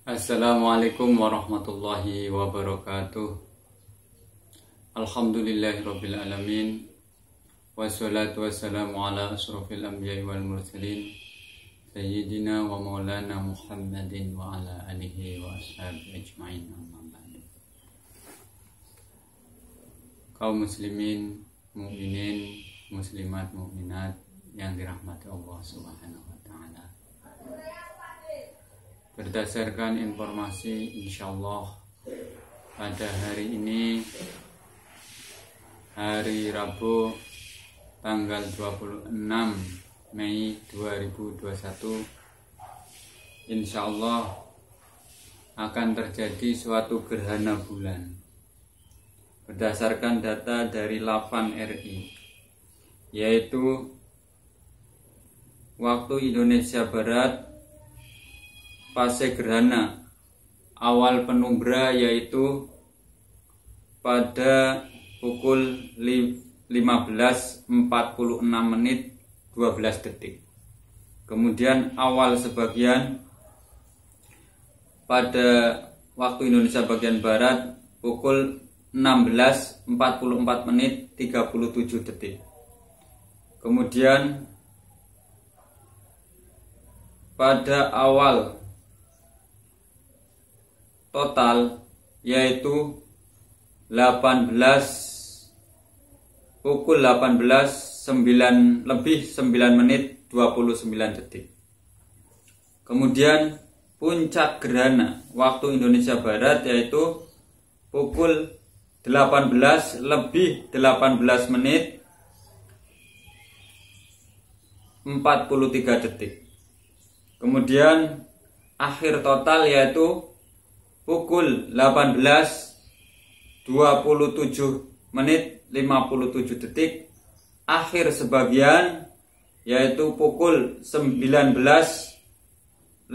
Assalamualaikum warahmatullahi wabarakatuh. Alhamdulillahirabbil alamin. Wassalatu wassalamu ala asyrofil anbiya'i wal mursalin sayyidina wa maulana Muhammadin wa ala alihi wa ashabihi ajma'in. Amma ba'du. Kaum muslimin, mukminin, muslimat, mukminat yang dirahmati Allah Subhanahu wa taala. Berdasarkan informasi, insyaallah pada hari ini, hari Rabu tanggal 26 Mei 2021, insyaallah akan terjadi suatu gerhana bulan. Berdasarkan data dari Lapan RI, yaitu waktu Indonesia Barat, fase gerhana awal penumbra yaitu pada pukul 15.46 menit 12 detik. Kemudian awal sebagian pada waktu Indonesia bagian Barat pukul 16.44 menit 37 detik. Kemudian pada awal total yaitu pukul 18.09 menit 29 detik. Kemudian puncak gerhana waktu Indonesia Barat yaitu pukul 18 menit 43 detik. Kemudian akhir total yaitu pukul 18.27 menit 57 detik. Akhir sebagian yaitu pukul 19.52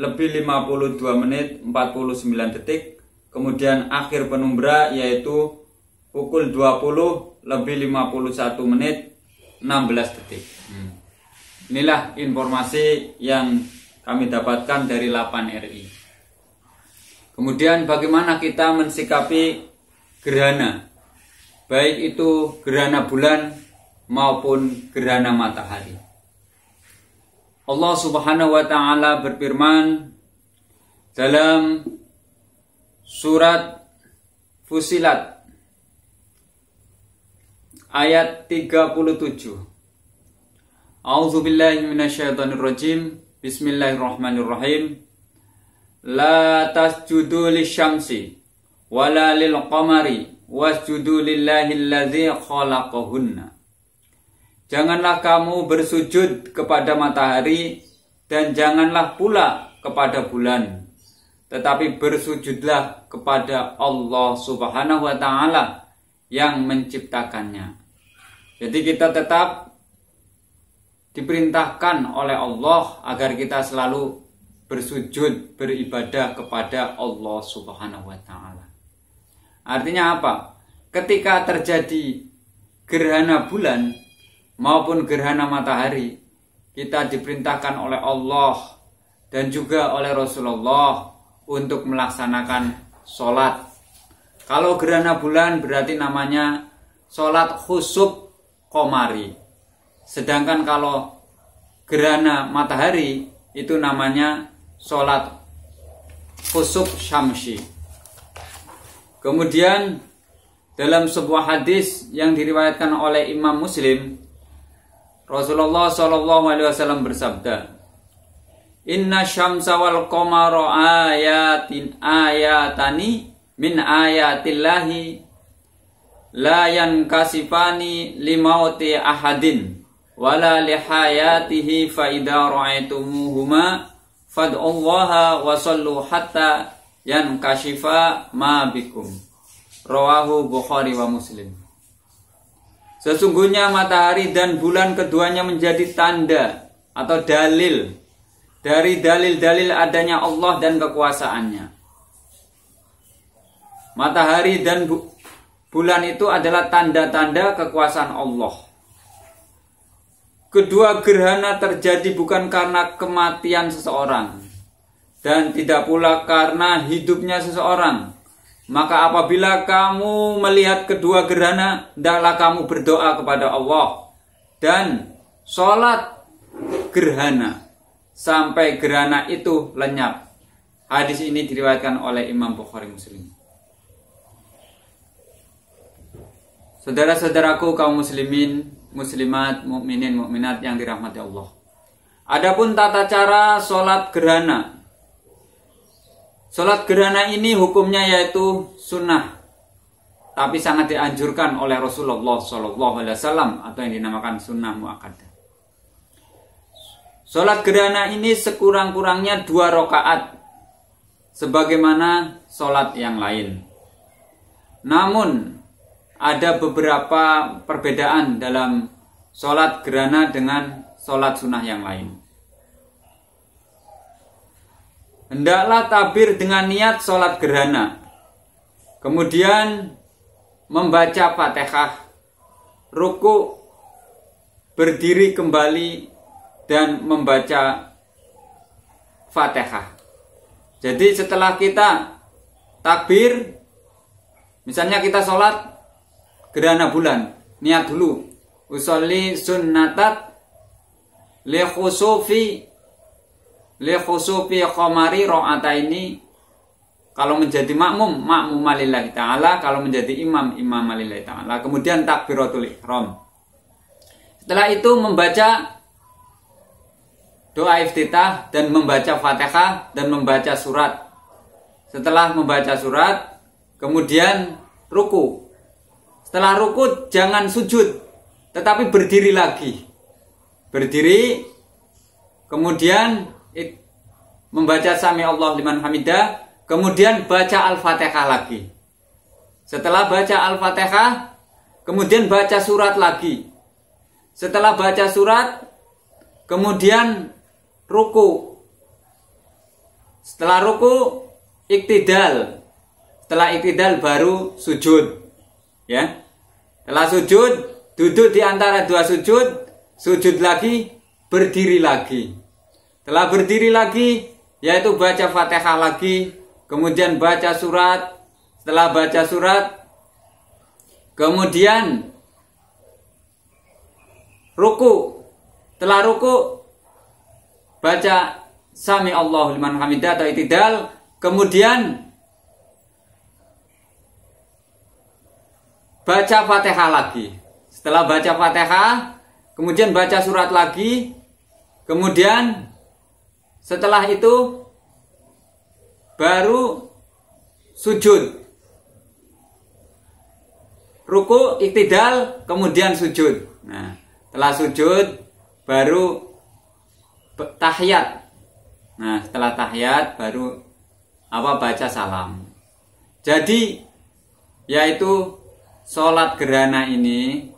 menit 49 detik. Kemudian akhir penumbra yaitu pukul 20.51 menit 16 detik. Inilah informasi yang kami dapatkan dari Lapan RI. Kemudian bagaimana kita mensikapi gerhana, baik itu gerhana bulan maupun gerhana matahari. Allah Subhanahu wa taala berfirman dalam surat Fussilat ayat 37. A'udzubillahi minasyaitonirrajim. Bismillahirrahmanirrahim. La tasjudu lisyamsi wala lil qamari wasjudu lillahi allazi khalaqahunna. Janganlah kamu bersujud kepada matahari dan janganlah pula kepada bulan, tetapi bersujudlah kepada Allah Subhanahu wa taala yang menciptakannya. Jadi kita tetap diperintahkan oleh Allah agar kita selalu bersujud, beribadah kepada Allah Subhanahu wa taala. Artinya apa? Ketika terjadi gerhana bulan maupun gerhana matahari, kita diperintahkan oleh Allah dan juga oleh Rasulullah untuk melaksanakan sholat. Kalau gerhana bulan berarti namanya sholat khusuf qomari. Sedangkan kalau gerhana matahari itu namanya sholat khusuf syamsi. Kemudian dalam sebuah hadis yang diriwayatkan oleh Imam Muslim, Rasulullah SAW bersabda, Inna syamsa wal qamara ayatani min ayatillahi la yankasifani limauti ahadin wala lihayatihi fa idza ra'aitumuhuma fad'ullaha wa sallu hatta yankashifa ma bikum. Rawahu Bukhari wa Muslim. Sesungguhnya matahari dan bulan keduanya menjadi tanda atau dalil dari dalil-dalil adanya Allah dan kekuasaannya. Matahari dan bulan itu adalah tanda-tanda kekuasaan Allah. Kedua gerhana terjadi bukan karena kematian seseorang, dan tidak pula karena hidupnya seseorang. Maka apabila kamu melihat kedua gerhana, hendaklah kamu berdoa kepada Allah dan sholat gerhana sampai gerhana itu lenyap. Hadis ini diriwayatkan oleh Imam Bukhari Muslim. Saudara-saudaraku kaum muslimin, muslimat, mukminin, mukminat yang dirahmati Allah. Adapun tata cara sholat gerhana. Sholat gerhana ini hukumnya yaitu sunnah, tapi sangat dianjurkan oleh Rasulullah SAW atau yang dinamakan sunnah muakkadah. Sholat gerhana ini sekurang-kurangnya 2 rakaat, sebagaimana sholat yang lain. Namun ada beberapa perbedaan dalam sholat gerhana dengan sholat sunnah yang lain. Hendaklah takbir dengan niat sholat gerhana, kemudian membaca Fatihah, ruku, berdiri kembali, dan membaca Fatihah. Jadi setelah kita takbir, misalnya kita sholat gerhana bulan, niat dulu, usolli sunnatat li khusufi qamari ro'ataini. Kalau menjadi makmum malillahi ta'ala, kalau menjadi imam malillahi ta'ala. Kemudian takbiratul ihram. Setelah itu membaca doa iftitah dan membaca Fatihah dan membaca surat. Setelah membaca surat, kemudian ruku. Setelah ruku jangan sujud, tetapi berdiri lagi. Berdiri, kemudian membaca Sami Allah liman hamidah, kemudian baca Al-Fatihah lagi. Setelah baca Al-Fatihah, kemudian baca surat lagi. Setelah baca surat, kemudian ruku. Setelah ruku, iktidal. Setelah iktidal baru sujud. Ya. Setelah sujud, duduk di antara 2 sujud, sujud lagi, berdiri lagi. Setelah berdiri lagi, yaitu baca Fatihah lagi, kemudian baca surat. Setelah baca surat, kemudian ruku. Setelah ruku, baca Sami Allah liman hamidah atau iktidal, kemudian baca Fatihah lagi. Setelah baca Fatihah, kemudian baca surat lagi, kemudian setelah itu baru sujud. Ruku, iktidal, kemudian sujud. Nah, setelah sujud baru tahiyat. Nah, setelah tahiyat baru baca salam. Jadi yaitu sholat gerhana ini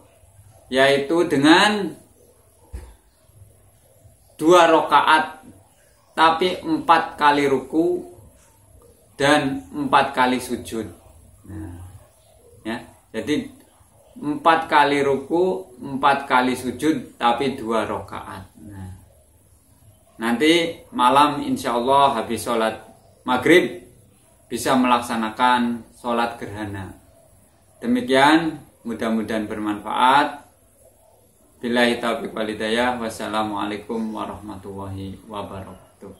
yaitu dengan 2 rakaat, tapi 4 kali ruku dan 4 kali sujud. Nah, ya, jadi 4 kali ruku, 4 kali sujud, tapi 2 rakaat. Nah, nanti malam insya Allah habis sholat maghrib bisa melaksanakan sholat gerhana. Demikian, mudah-mudahan bermanfaat. Billahi taufiq wal hidayah. Wassalamualaikum warahmatullahi wabarakatuh.